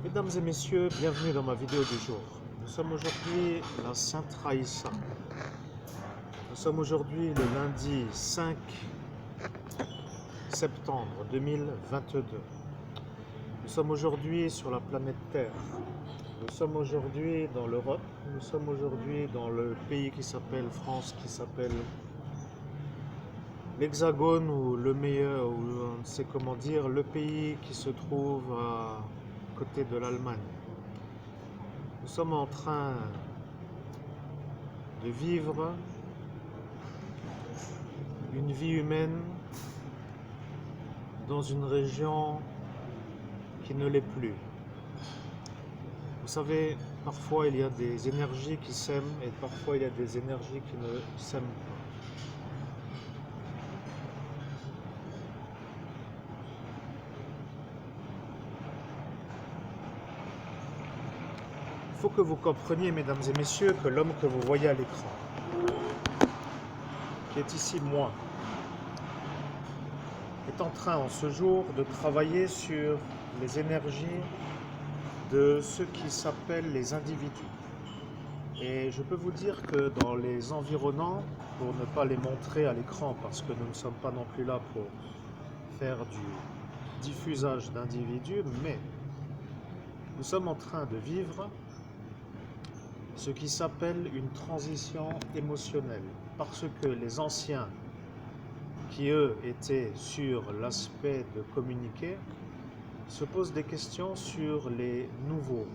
Mesdames et messieurs, bienvenue dans ma vidéo du jour. Nous sommes aujourd'hui la Sainte Raïssa. Nous sommes aujourd'hui le lundi 5 septembre 2022. Nous sommes aujourd'hui sur la planète Terre. Nous sommes aujourd'hui dans l'Europe. Nous sommes aujourd'hui dans le pays qui s'appelle France, qui s'appelle l'Hexagone ou le meilleur, ou on ne sait comment dire, le pays qui se trouve à côté de l'Allemagne. Nous sommes en train de vivre une vie humaine dans une région qui ne l'est plus. Vous savez, parfois il y a des énergies qui s'aiment et parfois il y a des énergies qui ne s'aiment pas. Il faut que vous compreniez, mesdames et messieurs, que l'homme que vous voyez à l'écran, qui est ici moi, est en train en ce jour de travailler sur les énergies de ceux qui s'appellent les individus. Et je peux vous dire que dans les environnants, pour ne pas les montrer à l'écran, parce que nous ne sommes pas non plus là pour faire du diffusage d'individus, mais nous sommes en train de vivre ce qui s'appelle une transition émotionnelle, parce que les anciens, qui eux étaient sur l'aspect de communiquer, se posent des questions sur les nouveaux,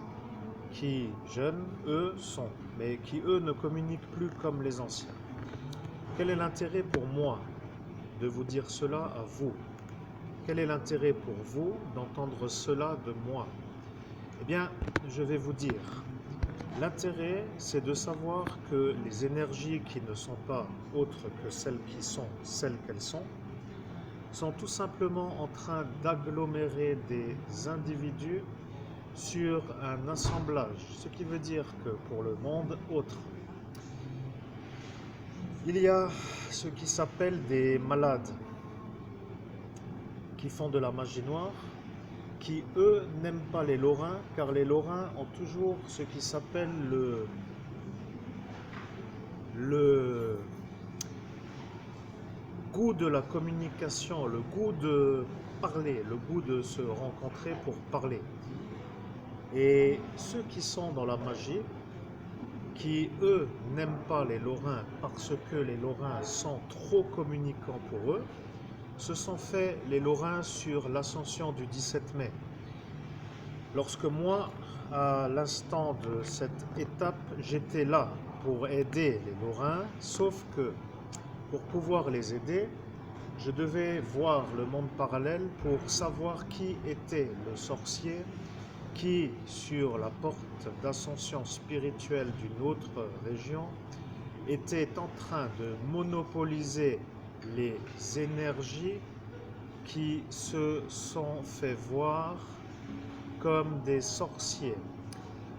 qui, jeunes, eux, sont, mais qui, eux, ne communiquent plus comme les anciens. Quel est l'intérêt pour moi de vous dire cela à vous? Quel est l'intérêt pour vous d'entendre cela de moi? Eh bien, je vais vous dire. L'intérêt, c'est de savoir que les énergies qui ne sont pas autres que celles qui sont, celles qu'elles sont tout simplement en train d'agglomérer des individus sur un assemblage, ce qui veut dire que pour le monde autre, il y a ce qui s'appelle des malades qui font de la magie noire, qui eux n'aiment pas les Lorrains, car les Lorrains ont toujours ce qui s'appelle le goût de la communication, le goût de parler, le goût de se rencontrer pour parler. Et ceux qui sont dans la magie, qui eux n'aiment pas les Lorrains parce que les Lorrains sont trop communicants pour eux, se sont fait les Lorrains sur l'ascension du 17 mai. Lorsque moi, à l'instant de cette étape, j'étais là pour aider les Lorrains, sauf que pour pouvoir les aider, je devais voir le monde parallèle pour savoir qui était le sorcier qui, sur la porte d'ascension spirituelle d'une autre région, était en train de monopoliser les énergies qui se sont fait voir comme des sorciers.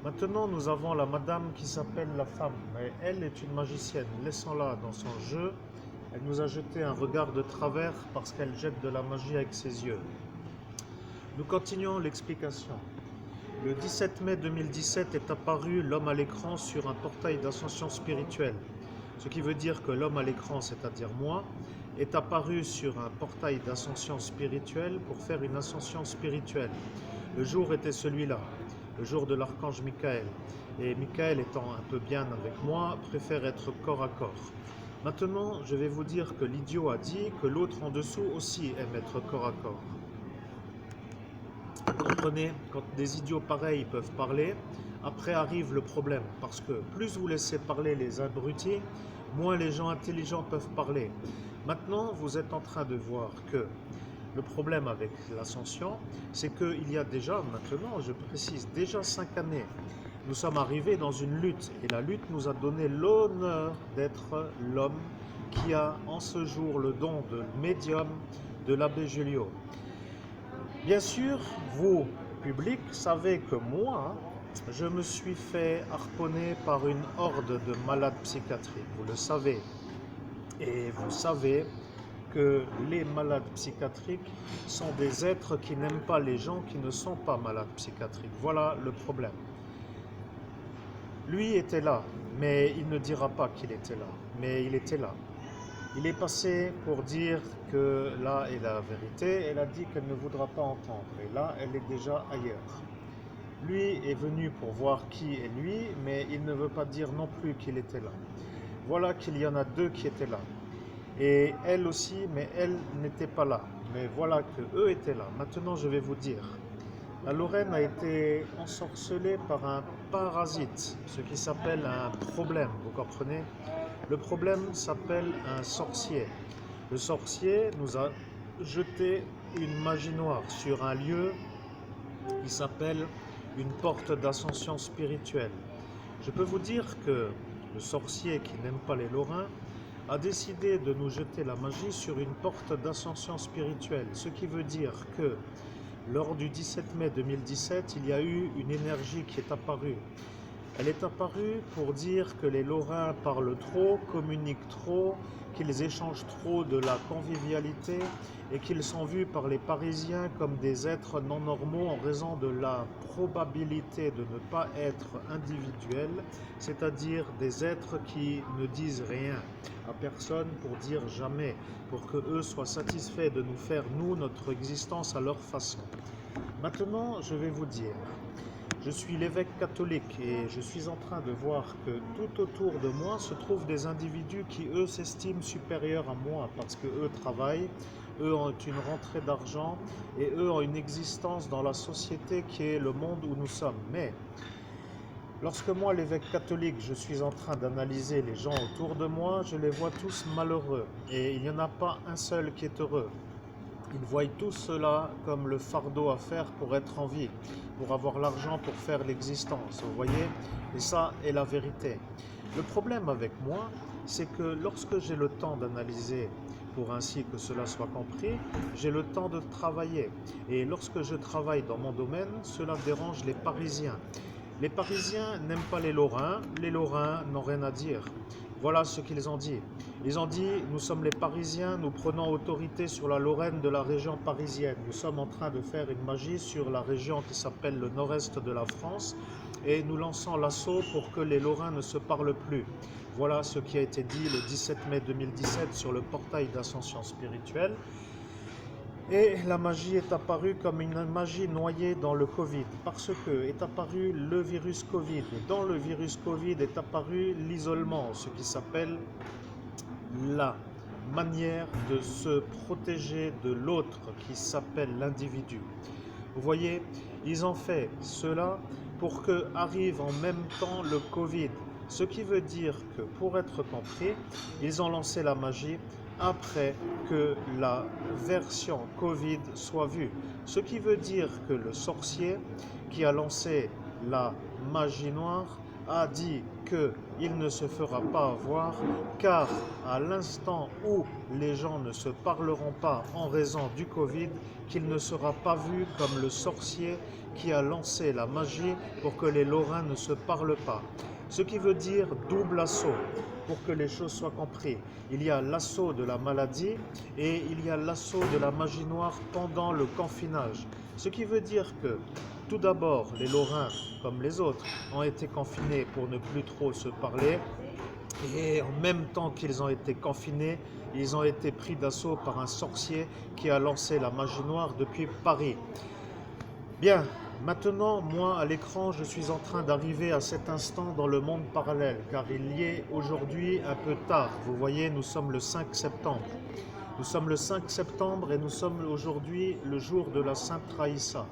Maintenant, nous avons la madame qui s'appelle la femme, mais elle est une magicienne. Laissons-la dans son jeu. Elle nous a jeté un regard de travers parce qu'elle jette de la magie avec ses yeux. Nous continuons l'explication. Le 17 mai 2017 est apparu l'homme à l'écran sur un portail d'ascension spirituelle. Ce qui veut dire que l'homme à l'écran, c'est-à-dire moi, est apparu sur un portail d'ascension spirituelle pour faire une ascension spirituelle. Le jour était celui-là, le jour de l'archange Michael. Et Michael, étant un peu bien avec moi, préfère être corps à corps. Maintenant, je vais vous dire que l'idiot a dit que l'autre en dessous aussi aime être corps à corps. Vous comprenez, quand des idiots pareils peuvent parler, après arrive le problème. Parce que plus vous laissez parler les abrutis, moins les gens intelligents peuvent parler. Maintenant, vous êtes en train de voir que le problème avec l'ascension, c'est qu'il y a déjà, maintenant, je précise, déjà 5 années, nous sommes arrivés dans une lutte. Et la lutte nous a donné l'honneur d'être l'homme qui a en ce jour le don de médium de l'abbé Julio. Bien sûr, vous, public, savez que moi, je me suis fait harponner par une horde de malades psychiatriques. Vous le savez. Et vous savez que les malades psychiatriques sont des êtres qui n'aiment pas les gens qui ne sont pas malades psychiatriques. Voilà le problème. Lui était là, mais il ne dira pas qu'il était là, mais il était là. Il est passé pour dire que là est la vérité, elle a dit qu'elle ne voudra pas entendre, et là elle est déjà ailleurs. Lui est venu pour voir qui est lui, mais il ne veut pas dire non plus qu'il était là. Voilà qu'il y en a deux qui étaient là. Et elle aussi, mais elle n'était pas là. Mais voilà que eux étaient là. Maintenant, je vais vous dire. La Lorraine a été ensorcelée par un parasite, ce qui s'appelle un problème, vous comprenez? Le problème s'appelle un sorcier. Le sorcier nous a jeté une magie noire sur un lieu qui s'appelle une porte d'ascension spirituelle. Je peux vous dire que le sorcier qui n'aime pas les Lorrains a décidé de nous jeter la magie sur une porte d'ascension spirituelle, ce qui veut dire que lors du 17 mai 2017, il y a eu une énergie qui est apparue. Elle est apparue pour dire que les Lorrains parlent trop, communiquent trop, qu'ils échangent trop de la convivialité et qu'ils sont vus par les Parisiens comme des êtres non normaux en raison de la probabilité de ne pas être individuels, c'est-à-dire des êtres qui ne disent rien à personne pour dire jamais, pour que eux soient satisfaits de nous faire, nous, notre existence à leur façon. Maintenant, je vais vous dire, je suis l'évêque catholique et je suis en train de voir que tout autour de moi se trouvent des individus qui, eux, s'estiment supérieurs à moi parce que eux travaillent, eux ont une rentrée d'argent et eux ont une existence dans la société qui est le monde où nous sommes. Mais lorsque moi, l'évêque catholique, je suis en train d'analyser les gens autour de moi, je les vois tous malheureux et il n'y en a pas un seul qui est heureux. Ils voient tout cela comme le fardeau à faire pour être en vie, pour avoir l'argent pour faire l'existence, vous voyez? Et ça est la vérité. Le problème avec moi, c'est que lorsque j'ai le temps d'analyser, pour ainsi que cela soit compris, j'ai le temps de travailler. Et lorsque je travaille dans mon domaine, cela dérange les Parisiens. Les Parisiens n'aiment pas les Lorrains n'ont rien à dire. Voilà ce qu'ils ont dit. Ils ont dit, nous sommes les Parisiens, nous prenons autorité sur la Lorraine de la région parisienne. Nous sommes en train de faire une magie sur la région qui s'appelle le nord-est de la France et nous lançons l'assaut pour que les Lorrains ne se parlent plus. Voilà ce qui a été dit le 17 mai 2017 sur le portail d'ascension spirituelle. Et la magie est apparue comme une magie noyée dans le Covid, parce que est apparu le virus Covid. Et dans le virus Covid est apparu l'isolement, ce qui s'appelle la manière de se protéger de l'autre, qui s'appelle l'individu. Vous voyez, ils ont fait cela pour que arrive en même temps le Covid. Ce qui veut dire que, pour être compris, ils ont lancé la magie après que la version Covid soit vue. Ce qui veut dire que le sorcier qui a lancé la magie noire a dit qu'il ne se fera pas avoir, car à l'instant où les gens ne se parleront pas en raison du Covid, qu'il ne sera pas vu comme le sorcier qui a lancé la magie pour que les Lorrains ne se parlent pas. Ce qui veut dire double assaut, pour que les choses soient comprises. Il y a l'assaut de la maladie et il y a l'assaut de la magie noire pendant le confinage. Ce qui veut dire que, tout d'abord, les Lorrains, comme les autres, ont été confinés pour ne plus trop se parler. Et en même temps qu'ils ont été confinés, ils ont été pris d'assaut par un sorcier qui a lancé la magie noire depuis Paris. Bien, maintenant, moi, à l'écran, je suis en train d'arriver à cet instant dans le monde parallèle, car il y est aujourd'hui un peu tard. Vous voyez, nous sommes le 5 septembre. Nous sommes le 5 septembre et nous sommes aujourd'hui le jour de la Sainte Raïssa.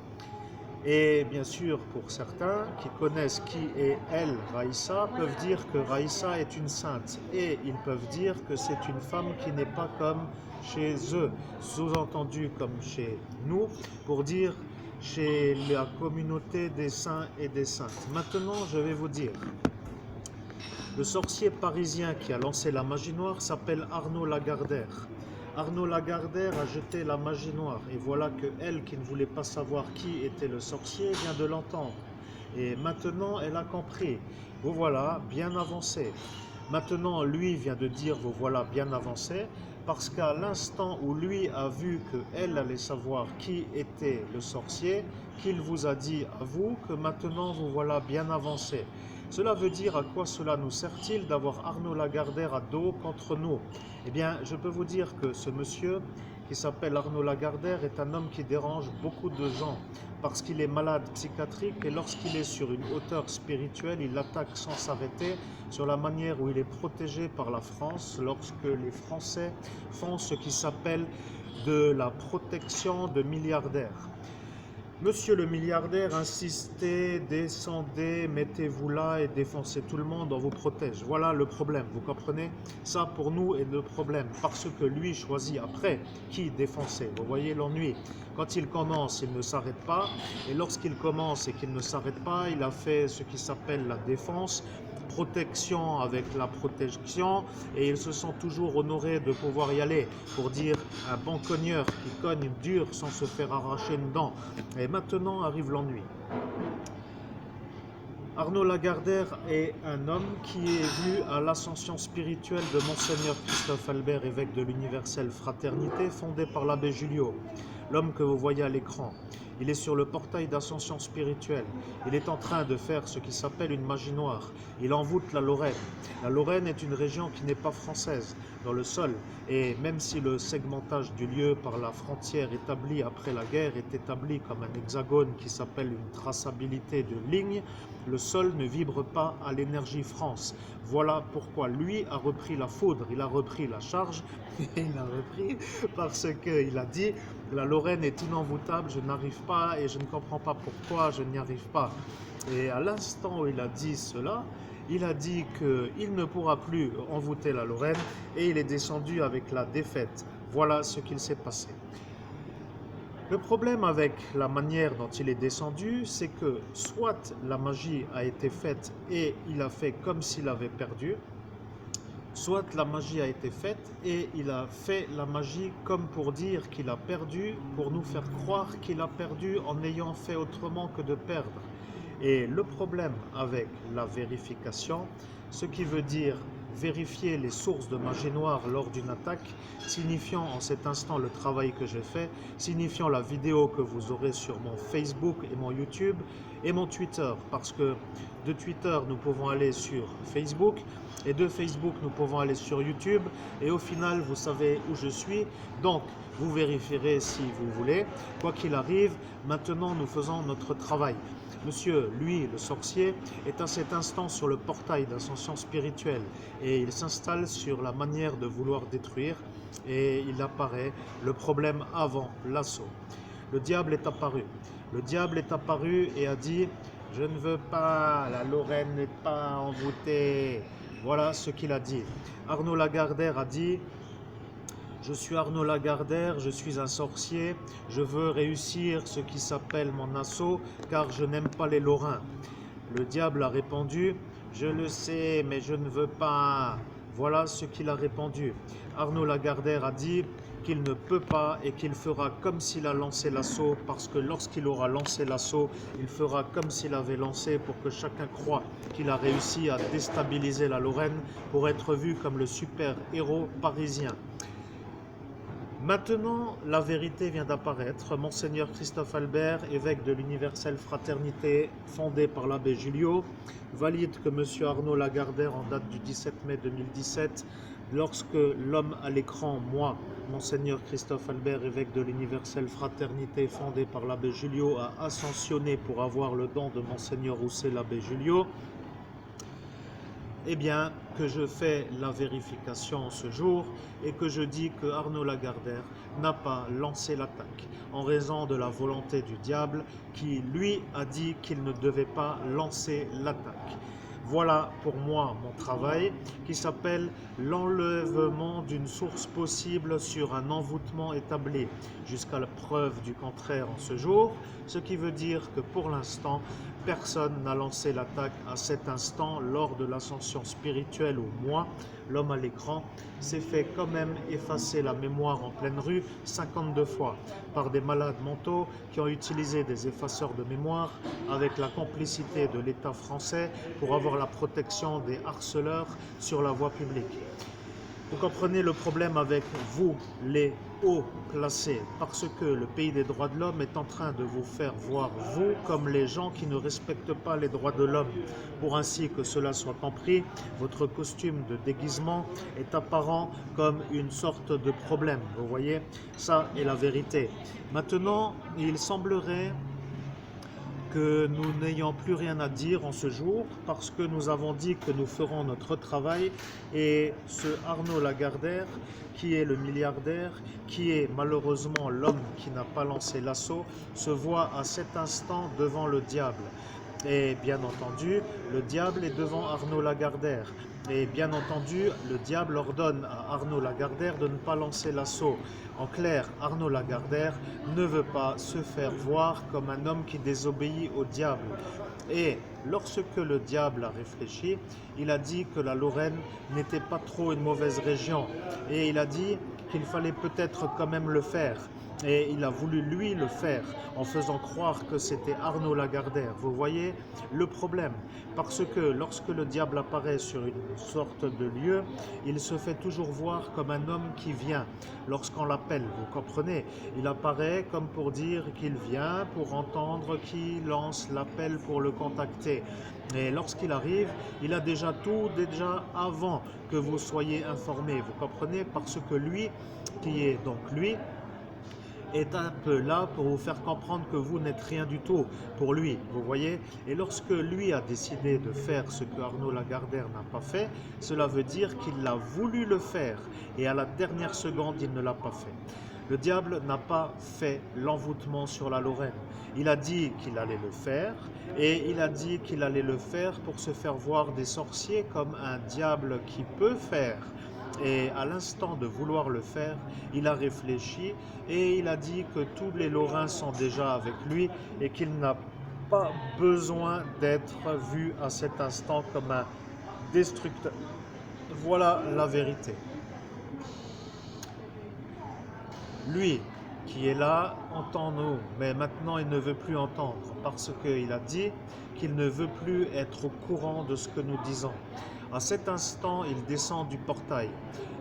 Et bien sûr, pour certains qui connaissent qui est elle, Raïssa, peuvent dire que Raïssa est une sainte. Et ils peuvent dire que c'est une femme qui n'est pas comme chez eux, sous-entendu comme chez nous, pour dire chez la communauté des saints et des saintes. Maintenant, je vais vous dire, le sorcier parisien qui a lancé la magie noire s'appelle Arnaud Lagardère. Arnaud Lagardère a jeté la magie noire et voilà que elle, qui ne voulait pas savoir qui était le sorcier, vient de l'entendre. Et maintenant, elle a compris. Vous voilà bien avancé. Maintenant, lui vient de dire, vous voilà bien avancé. parce qu'à l'instant où lui a vu qu'elle allait savoir qui était le sorcier, qu'il vous a dit à vous que maintenant vous voilà bien avancé. Cela veut dire à quoi cela nous sert-il d'avoir Arnaud Lagardère à dos contre nous? Eh bien, je peux vous dire que ce monsieur qui s'appelle Arnaud Lagardère est un homme qui dérange beaucoup de gens parce qu'il est malade psychiatrique et lorsqu'il est sur une hauteur spirituelle, il attaque sans s'arrêter sur la manière où il est protégé par la France lorsque les Français font ce qui s'appelle de la protection de milliardaires. Monsieur le milliardaire, insistez, descendez, mettez-vous là et défoncez tout le monde, on vous protège. Voilà le problème, vous comprenez? Ça pour nous est le problème, parce que lui choisit après qui défoncer. Vous voyez l'ennui. Quand il commence, il ne s'arrête pas, et lorsqu'il commence et qu'il ne s'arrête pas, il a fait ce qui s'appelle la défense, protection avec la protection, et ils se sont toujours honorés de pouvoir y aller pour dire un bon cogneur qui cogne dur sans se faire arracher une dent. Et maintenant arrive l'ennui. Arnaud Lagardère est un homme qui est vu à l'ascension spirituelle de Monseigneur Christophe Albert, évêque de l'Universelle Fraternité, fondée par l'abbé Julliot, l'homme que vous voyez à l'écran. Il est sur le portail d'ascension spirituelle. Il est en train de faire ce qui s'appelle une magie noire. Il envoûte la Lorraine. La Lorraine est une région qui n'est pas française dans le sol. Et même si le segmentage du lieu par la frontière établie après la guerre est établi comme un hexagone qui s'appelle une traçabilité de lignes, le sol ne vibre pas à l'énergie France. Voilà pourquoi lui a repris la foudre, il a repris la charge, il a repris parce qu'il a dit la Lorraine est inenvoûtable, je n'arrive pas et je ne comprends pas pourquoi je n'y arrive pas. Et à l'instant où il a dit cela, il a dit qu'il ne pourra plus envoûter la Lorraine et il est descendu avec la défaite. Voilà ce qu'il s'est passé. Le problème avec la manière dont il est descendu, c'est que soit la magie a été faite et il a fait comme s'il avait perdu, soit la magie a été faite et il a fait la magie comme pour dire qu'il a perdu, pour nous faire croire qu'il a perdu en ayant fait autrement que de perdre. Et le problème avec la vérification, ce qui veut dire vérifier les sources de magie noire lors d'une attaque, signifiant en cet instant le travail que j'ai fait, signifiant la vidéo que vous aurez sur mon Facebook et mon YouTube et mon Twitter, parce que de Twitter nous pouvons aller sur Facebook et de Facebook nous pouvons aller sur YouTube et au final vous savez où je suis, donc vous vérifierez si vous voulez. Quoi qu'il arrive, maintenant nous faisons notre travail. Monsieur, lui, le sorcier, est à cet instant sur le portail d'ascension spirituelle et il s'installe sur la manière de vouloir détruire et il apparaît le problème avant l'assaut. Le diable est apparu. Le diable est apparu et a dit « Je ne veux pas, la Lorraine n'est pas envoûtée ». Voilà ce qu'il a dit. Arnaud Lagardère a dit « Je suis Arnaud Lagardère, je suis un sorcier, je veux réussir ce qui s'appelle mon assaut, car je n'aime pas les Lorrains. » Le diable a répondu « Je le sais, mais je ne veux pas. » Voilà ce qu'il a répondu. Arnaud Lagardère a dit qu'il ne peut pas et qu'il fera comme s'il a lancé l'assaut, parce que lorsqu'il aura lancé l'assaut, il fera comme s'il avait lancé pour que chacun croie qu'il a réussi à déstabiliser la Lorraine pour être vu comme le super-héros parisien. Maintenant, la vérité vient d'apparaître. Monseigneur Christophe Albert, évêque de l'Universelle Fraternité, fondée par l'abbé Julliot, valide que M. Arnaud Lagardère, en date du 17 mai 2017, lorsque l'homme à l'écran, moi, Monseigneur Christophe Albert, évêque de l'Universelle Fraternité, fondée par l'abbé Julliot, a ascensionné pour avoir le don de Monseigneur Rousset, l'abbé Julliot, eh bien, que je fais la vérification ce jour et que je dis que Arnaud Lagardère n'a pas lancé l'attaque en raison de la volonté du diable qui, lui, a dit qu'il ne devait pas lancer l'attaque. Voilà pour moi mon travail qui s'appelle l'enlèvement d'une source possible sur un envoûtement établi jusqu'à la preuve du contraire en ce jour, ce qui veut dire que pour l'instant, personne n'a lancé l'attaque à cet instant lors de l'ascension spirituelle où moi, l'homme à l'écran, s'est fait quand même effacer la mémoire en pleine rue 52 fois par des malades mentaux qui ont utilisé des effaceurs de mémoire avec la complicité de l'État français pour avoir la protection des harceleurs sur la voie publique. Vous comprenez le problème avec vous, les hauts placés, parce que le pays des droits de l'homme est en train de vous faire voir, vous, comme les gens qui ne respectent pas les droits de l'homme. Pour ainsi que cela soit compris, votre costume de déguisement est apparent comme une sorte de problème. Vous voyez, ça est la vérité. Maintenant, il semblerait que nous n'ayons plus rien à dire en ce jour parce que nous avons dit que nous ferons notre travail et ce Arnaud Lagardère, qui est le milliardaire, qui est malheureusement l'homme qui n'a pas lancé l'assaut, se voit à cet instant devant le diable. Et bien entendu, le diable est devant Arnaud Lagardère. Et bien entendu, le diable ordonne à Arnaud Lagardère de ne pas lancer l'assaut. En clair, Arnaud Lagardère ne veut pas se faire voir comme un homme qui désobéit au diable. Et lorsque le diable a réfléchi, il a dit que la Lorraine n'était pas trop une mauvaise région. Et il a dit qu'il fallait peut-être quand même le faire. Et il a voulu lui le faire en faisant croire que c'était Arnaud Lagardère. Vous voyez le problème, parce que lorsque le diable apparaît sur une sorte de lieu, il se fait toujours voir comme un homme qui vient lorsqu'on l'appelle, vous comprenez. Il apparaît comme pour dire qu'il vient pour entendre qui lance l'appel pour le contacter. Et lorsqu'il arrive, il a déjà tout, déjà avant que vous soyez informés, vous comprenez, parce que lui, qui est donc lui, est un peu là pour vous faire comprendre que vous n'êtes rien du tout pour lui, vous voyez. Et lorsque lui a décidé de faire ce que Arnaud Lagardère n'a pas fait, cela veut dire qu'il a voulu le faire et à la dernière seconde, il ne l'a pas fait. Le diable n'a pas fait l'envoûtement sur la Lorraine. Il a dit qu'il allait le faire et il a dit qu'il allait le faire pour se faire voir des sorciers comme un diable qui peut faire. Et à l'instant de vouloir le faire, il a réfléchi et il a dit que tous les Lorrains sont déjà avec lui et qu'il n'a pas besoin d'être vu à cet instant comme un destructeur. Voilà la vérité. Lui qui est là entend-nous, mais maintenant il ne veut plus entendre parce qu'il a dit qu'il ne veut plus être au courant de ce que nous disons. À cet instant, il descend du portail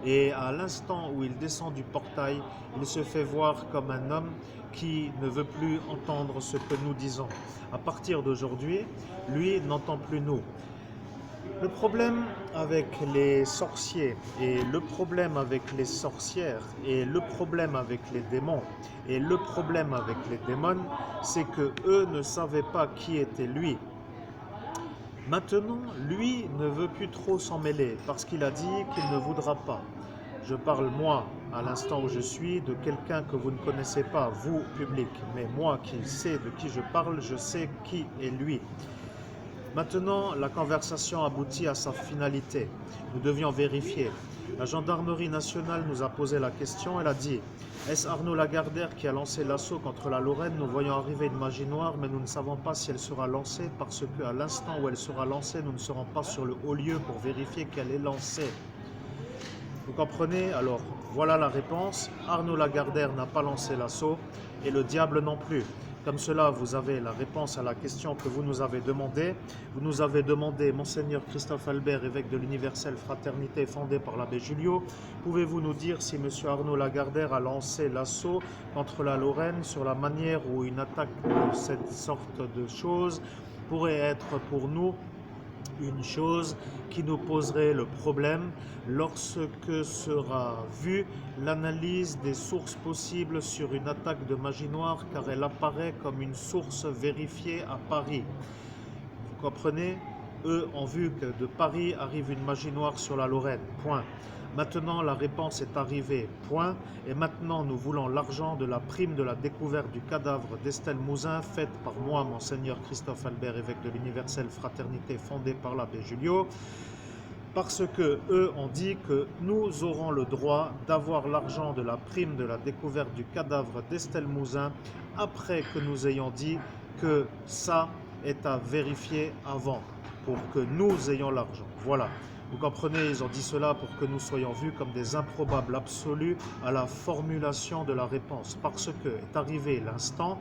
et à l'instant où il descend du portail, il se fait voir comme un homme qui ne veut plus entendre ce que nous disons. À partir d'aujourd'hui, lui n'entend plus nous. Le problème avec les sorciers et le problème avec les sorcières et le problème avec les démons et le problème avec les démons, c'est que eux ne savaient pas qui était lui. Maintenant, lui ne veut plus trop s'en mêler parce qu'il a dit qu'il ne voudra pas. Je parle moi, à l'instant où je suis, de quelqu'un que vous ne connaissez pas, vous, public. Mais moi qui sais de qui je parle, je sais qui est lui. Maintenant, la conversation aboutit à sa finalité. Nous devions vérifier. La gendarmerie nationale nous a posé la question. Elle a dit: est-ce Arnaud Lagardère qui a lancé l'assaut contre la Lorraine? Nous voyons arriver une magie noire, mais nous ne savons pas si elle sera lancée parce qu'à l'instant où elle sera lancée, nous ne serons pas sur le haut lieu pour vérifier qu'elle est lancée. Vous comprenez? Alors, voilà la réponse. Arnaud Lagardère n'a pas lancé l'assaut et le diable non plus. Comme cela, vous avez la réponse à la question que vous nous avez demandée. Vous nous avez demandé, Monseigneur Christophe Albert, évêque de l'Universelle Fraternité fondée par l'abbé Julio, pouvez-vous nous dire si M. Arnaud Lagardère a lancé l'assaut contre la Lorraine sur la manière où une attaque de cette sorte de choses pourrait être pour nous une chose qui nous poserait le problème lorsque sera vue l'analyse des sources possibles sur une attaque de magie noire, car elle apparaît comme une source vérifiée à Paris. Vous comprenez? Eux ont vu que de Paris arrive une magie noire sur la Lorraine. Point. Maintenant, la réponse est arrivée. Point. Et maintenant, nous voulons l'argent de la prime de la découverte du cadavre d'Estelle Mouzin, faite par moi, Monseigneur Christophe Albert, évêque de l'Universelle Fraternité fondée par l'abbé Julio, parce que eux ont dit que nous aurons le droit d'avoir l'argent de la prime de la découverte du cadavre d'Estelle Mouzin après que nous ayons dit que ça est à vérifier avant, pour que nous ayons l'argent. Voilà. Vous comprenez, ils ont dit cela pour que nous soyons vus comme des improbables absolus à la formulation de la réponse. Parce que est arrivé l'instant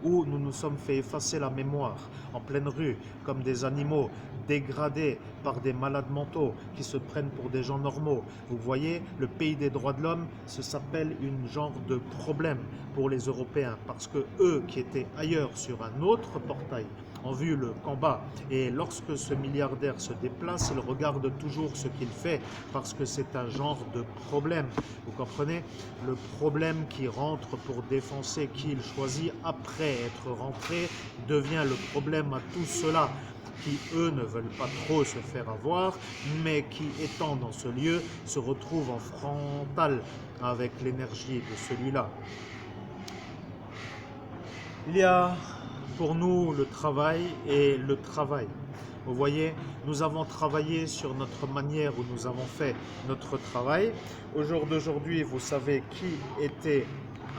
où nous nous sommes fait effacer la mémoire en pleine rue, comme des animaux dégradés par des malades mentaux qui se prennent pour des gens normaux. Vous voyez, le pays des droits de l'homme, ça s'appelle une genre de problème pour les Européens, parce que eux qui étaient ailleurs sur un autre portail ont vu le combat, et lorsque ce milliardaire se déplace, il regarde toujours ce qu'il fait, parce que c'est un genre de problème. Vous comprenez? Le problème qui rentre pour défoncer qui il choisit après être rentré devient le problème à tous ceux-là qui, eux, ne veulent pas trop se faire avoir, mais qui, étant dans ce lieu, se retrouvent en frontal avec l'énergie de celui-là. Il y a pour nous le travail et le travail. Vous voyez, nous avons travaillé sur notre manière où nous avons fait notre travail. Au jour d'aujourd'hui, vous savez qui était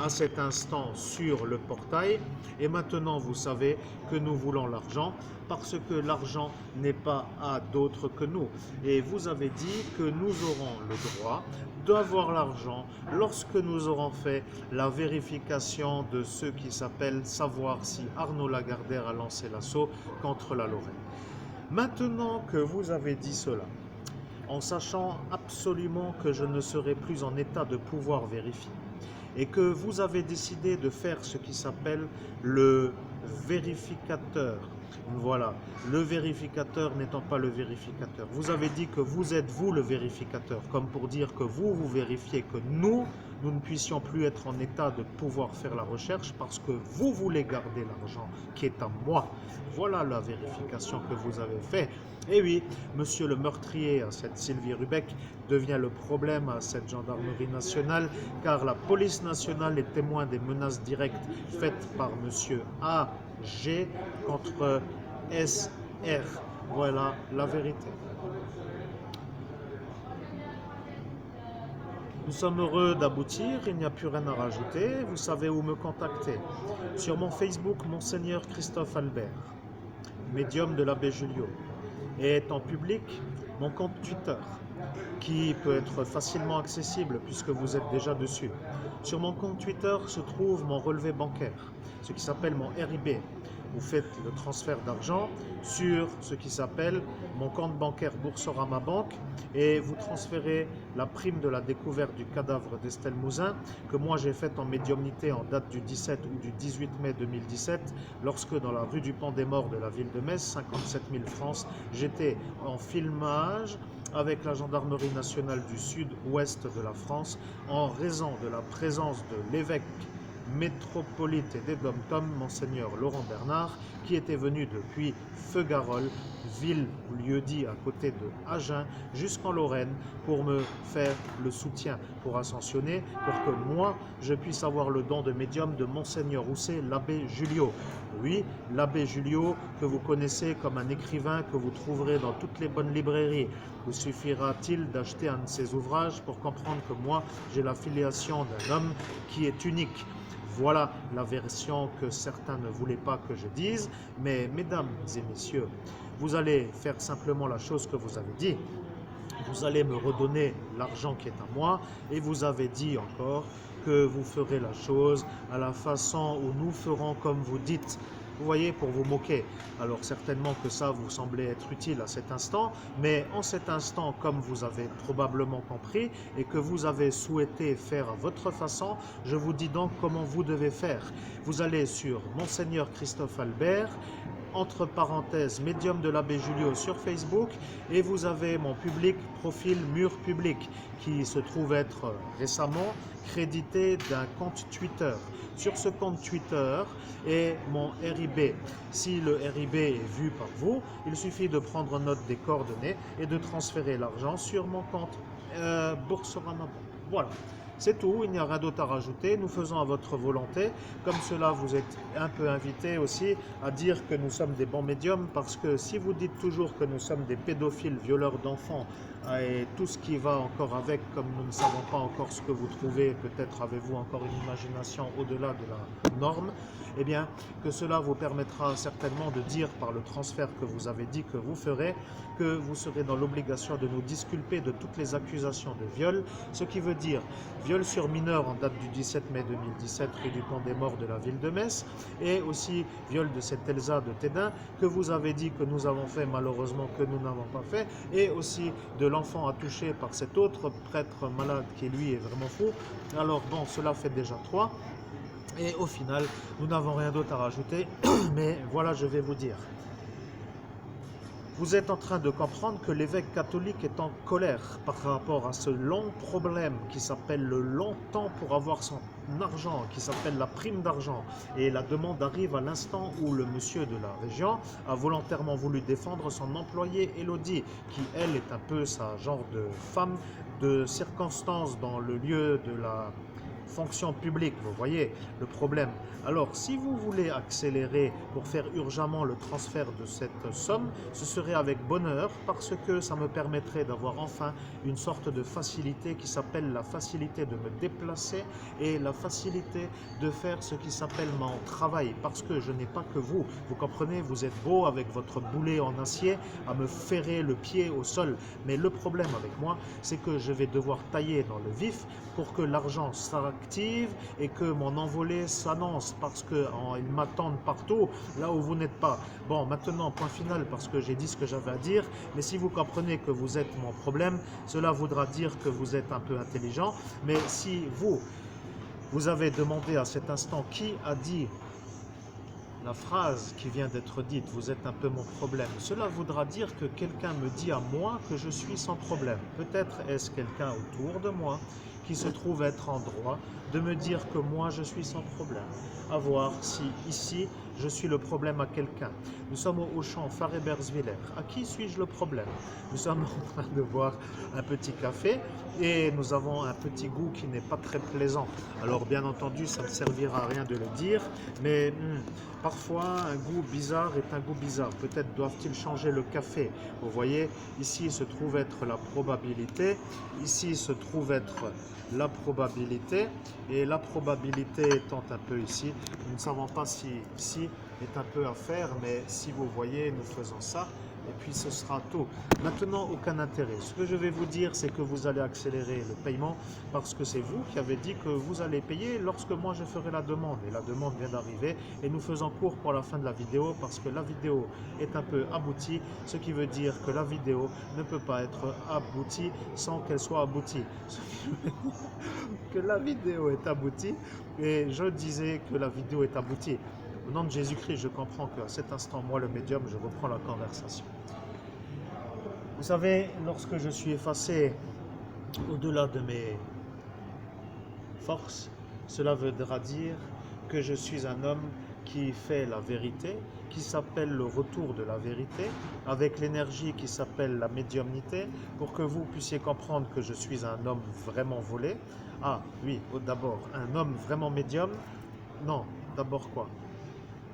à cet instant sur le portail, et maintenant vous savez que nous voulons l'argent parce que l'argent n'est pas à d'autres que nous, et vous avez dit que nous aurons le droit d'avoir l'argent lorsque nous aurons fait la vérification de ce qui s'appelle savoir si Arnaud Lagardère a lancé l'assaut contre la Lorraine. Maintenant que vous avez dit cela, en sachant absolument que je ne serai plus en état de pouvoir vérifier, et que vous avez décidé de faire ce qui s'appelle le vérificateur. Voilà, le vérificateur n'étant pas le vérificateur. Vous avez dit que vous êtes vous le vérificateur, comme pour dire que vous vérifiez que nous ne puissions plus être en état de pouvoir faire la recherche parce que vous voulez garder l'argent qui est à moi. Voilà la vérification que vous avez faite. Et oui, monsieur le meurtrier à cette Sylvie Rubec devient le problème à cette gendarmerie nationale, car la police nationale est témoin des menaces directes faites par monsieur A.G. contre S.R. Voilà la vérité. Nous sommes heureux d'aboutir, il n'y a plus rien à rajouter, vous savez où me contacter. Sur mon Facebook, Monseigneur Christophe Albert, médium de l'abbé Julio, et est en public mon compte Twitter, qui peut être facilement accessible puisque vous êtes déjà dessus. Sur mon compte Twitter se trouve mon relevé bancaire, ce qui s'appelle mon RIB. Vous faites le transfert d'argent sur ce qui s'appelle mon compte bancaire Boursorama Banque et vous transférez la prime de la découverte du cadavre d'Estelle Mouzin que moi j'ai faite en médiumnité en date du 17 ou du 18 mai 2017 lorsque dans la rue du Pont des Morts de la ville de Metz, 57 000 francs, j'étais en filmage avec la gendarmerie nationale du sud-ouest de la France en raison de la présence de l'évêque métropolite et des dom-tom, Monseigneur Laurent Bernard, qui était venu depuis Feugarolles, ville ou lieu-dit à côté de Agen, jusqu'en Lorraine, pour me faire le soutien, pour ascensionner, pour que moi, je puisse avoir le don de médium de Monseigneur Rousset, l'abbé Julio. Oui, l'abbé Julio, que vous connaissez comme un écrivain que vous trouverez dans toutes les bonnes librairies. Vous suffira-t-il d'acheter un de ses ouvrages pour comprendre que moi, j'ai la filiation d'un homme qui est unique. Voilà la version que certains ne voulaient pas que je dise, mais mesdames et messieurs, vous allez faire simplement la chose que vous avez dit. Vous allez me redonner l'argent qui est à moi et vous avez dit encore que vous ferez la chose à la façon où nous ferons comme vous dites. Vous voyez, pour vous moquer. Alors certainement que ça vous semblait être utile à cet instant, mais en cet instant, comme vous avez probablement compris et que vous avez souhaité faire à votre façon, je vous dis donc comment vous devez faire. Vous allez sur Monseigneur Christophe Albert, entre parenthèses, médium de l'abbé Julio sur Facebook, et vous avez mon public, profil mur public, qui se trouve être récemment crédité d'un compte Twitter. Sur ce compte Twitter est mon RIB. Si le RIB est vu par vous, il suffit de prendre note des coordonnées et de transférer l'argent sur mon compte Boursorama Banque. Voilà. C'est tout, il n'y a rien d'autre à rajouter. Nous faisons à votre volonté. Comme cela, vous êtes un peu invité aussi à dire que nous sommes des bons médiums, parce que si vous dites toujours que nous sommes des pédophiles, violeurs d'enfants, et tout ce qui va encore avec, comme nous ne savons pas encore ce que vous trouvez, peut-être avez-vous encore une imagination au-delà de la norme, eh bien, que cela vous permettra certainement de dire par le transfert que vous avez dit que vous ferez, que vous serez dans l'obligation de nous disculper de toutes les accusations de viol, ce qui veut dire viol sur mineur en date du 17 mai 2017, rue du Pont des Morts de la ville de Metz, et aussi viol de cette Elsa de Tédin, que vous avez dit que nous avons fait, malheureusement que nous n'avons pas fait, et aussi de l'enfant attouché par cet autre prêtre malade qui lui est vraiment fou. Alors bon, cela fait déjà 3. Et au final, nous n'avons rien d'autre à rajouter, mais voilà, je vais vous dire. Vous êtes en train de comprendre que l'évêque catholique est en colère par rapport à ce long problème qui s'appelle le long temps pour avoir son argent, qui s'appelle la prime d'argent. Et la demande arrive à l'instant où le monsieur de la région a volontairement voulu défendre son employée Élodie, qui elle est un peu sa genre de femme de circonstance dans le lieu de la fonction publique, vous voyez le problème. Alors, si vous voulez accélérer pour faire urgemment le transfert de cette somme, ce serait avec bonheur parce que ça me permettrait d'avoir enfin une sorte de facilité qui s'appelle la facilité de me déplacer et la facilité de faire ce qui s'appelle mon travail. Parce que je n'ai pas que vous, vous comprenez, vous êtes beau avec votre boulet en acier à me ferrer le pied au sol. Mais le problème avec moi, c'est que je vais devoir tailler dans le vif pour que l'argent s'active et que mon envolée s'annonce parce qu'ils m'attendent partout là où vous n'êtes pas. Bon, maintenant, point final parce que j'ai dit ce que j'avais à dire, mais si vous comprenez que vous êtes mon problème, cela voudra dire que vous êtes un peu intelligent, mais si vous avez demandé à cet instant qui a dit la phrase qui vient d'être dite, vous êtes un peu mon problème, cela voudra dire que quelqu'un me dit à moi que je suis sans problème. Peut-être est-ce quelqu'un autour de moi qui se trouve être en droit de me dire que moi je suis sans problème. À voir si ici je suis le problème à quelqu'un. Nous sommes au Auchan Faré-Bersviller. À qui suis-je le problème? Nous sommes en train de boire un petit café et nous avons un petit goût qui n'est pas très plaisant. Alors bien entendu, ça ne servira à rien de le dire, mais parfois un goût bizarre est un goût bizarre. Peut-être doivent-ils changer le café. Vous voyez, ici se trouve être la probabilité, ici se trouve être la probabilité, et la probabilité étant un peu ici, nous ne savons pas si ici est un peu à faire, mais si vous voyez, nous faisons ça, et puis ce sera tout. Maintenant, aucun intérêt. Ce que je vais vous dire, c'est que vous allez accélérer le paiement, parce que c'est vous qui avez dit que vous allez payer lorsque moi je ferai la demande, et la demande vient d'arriver, et nous faisons court pour la fin de la vidéo, parce que la vidéo est un peu aboutie, ce qui veut dire que la vidéo ne peut pas être aboutie sans qu'elle soit aboutie. Que la vidéo est aboutie, et je disais que la vidéo est aboutie. Au nom de Jésus-Christ, je comprends qu'à cet instant, moi le médium, je reprends la conversation. Vous savez, lorsque je suis effacé au-delà de mes forces, cela voudra dire que je suis un homme qui fait la vérité, qui s'appelle le retour de la vérité, avec l'énergie qui s'appelle la médiumnité, pour que vous puissiez comprendre que je suis un homme vraiment volé. Ah oui, d'abord, un homme vraiment médium? Non, d'abord quoi?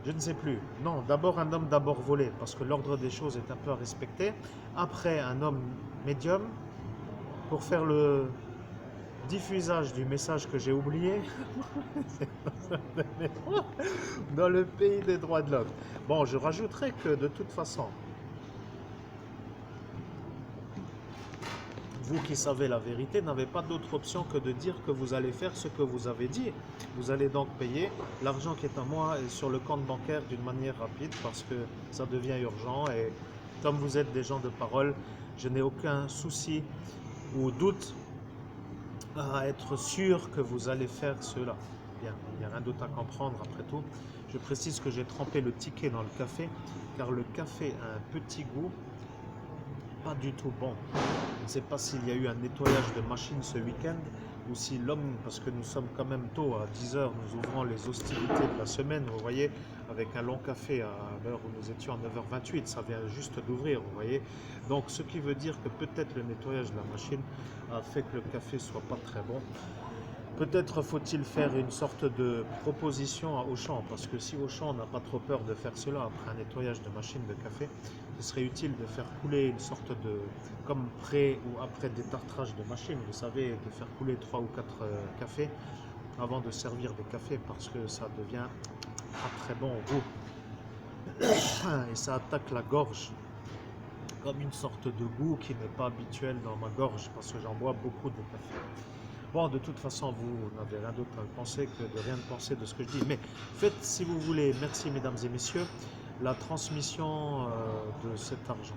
Je ne sais plus. Non, d'abord un homme d'abord volé, parce que l'ordre des choses est un peu à respecter. Après, un homme médium, pour faire le diffusage du message que j'ai oublié, dans le pays des droits de l'homme. Bon, je rajouterai que de toute façon, vous qui savez la vérité n'avez pas d'autre option que de dire que vous allez faire ce que vous avez dit. Vous allez donc payer l'argent qui est à moi sur le compte bancaire d'une manière rapide parce que ça devient urgent et comme vous êtes des gens de parole, je n'ai aucun souci ou doute à être sûr que vous allez faire cela. Bien, il n'y a rien d'autre à comprendre après tout. Je précise que j'ai trempé le ticket dans le café car le café a un petit goût pas du tout bon. Je ne sais pas s'il y a eu un nettoyage de machine ce week-end ou si l'homme, parce que nous sommes quand même tôt, à 10 h, nous ouvrons les hostilités de la semaine, vous voyez, avec un long café à l'heure où nous étions à 9h28, ça vient juste d'ouvrir, vous voyez. Donc ce qui veut dire que peut-être le nettoyage de la machine a fait que le café soit pas très bon. Peut-être faut-il faire une sorte de proposition à Auchan, parce que si Auchan n'a pas trop peur de faire cela après un nettoyage de machine de café, ce serait utile de faire couler une sorte de, comme pré ou après détartrage de machine, vous savez, de faire couler 3 ou 4 cafés avant de servir des cafés, parce que ça devient pas très bon au goût. Et ça attaque la gorge, comme une sorte de goût qui n'est pas habituel dans ma gorge, parce que j'en bois beaucoup de café. Bon, de toute façon, vous n'avez rien d'autre à penser que de rien penser de ce que je dis. Mais faites, si vous voulez, merci mesdames et messieurs, la transmission de cet argent.